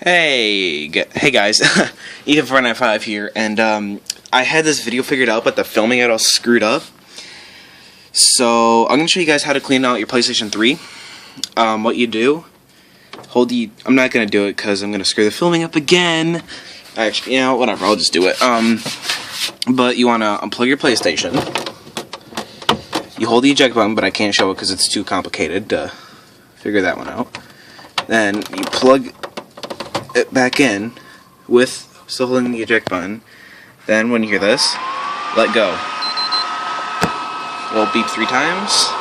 Hey guys, Ethan495 here, and I had this video figured out, but the filming it all screwed up. So I'm gonna show you guys how to clean out your PlayStation 3. What you do, I'm not gonna do it because I'm gonna screw the filming up again. Actually, whatever, I'll just do it. But you wanna unplug your PlayStation. You hold the eject button, but I can't show it because it's too complicated to figure that one out. Then you plug it back in with still holding the eject button. Then when you hear this, let go. It'll beep 3 times.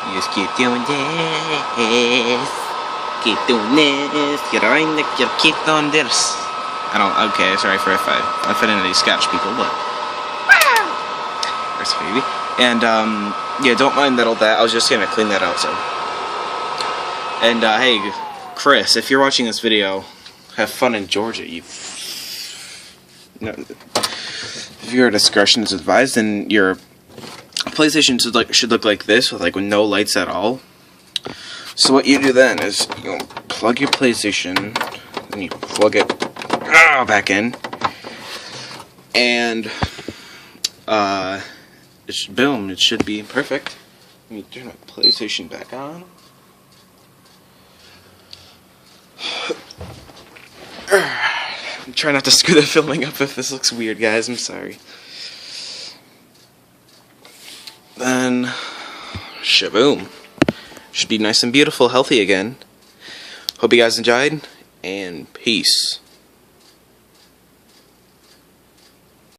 You just keep doing this. Keep doing this. You keep doing this. Okay, sorry for if I offended any Scotch people, but there's baby. And yeah, don't mind that all that. I was just gonna clean that out. So, and hey, Chris, if you're watching this video, have fun in Georgia. If your discretion is advised, and your PlayStation should look like this, with no lights at all. So what you do then is you plug your PlayStation, and you plug it back in, and boom, it should be perfect. Let me turn my PlayStation back on. Try not to screw the filming up if this looks weird, guys. I'm sorry. Then, shaboom. Should be nice and beautiful, healthy again. Hope you guys enjoyed, and peace.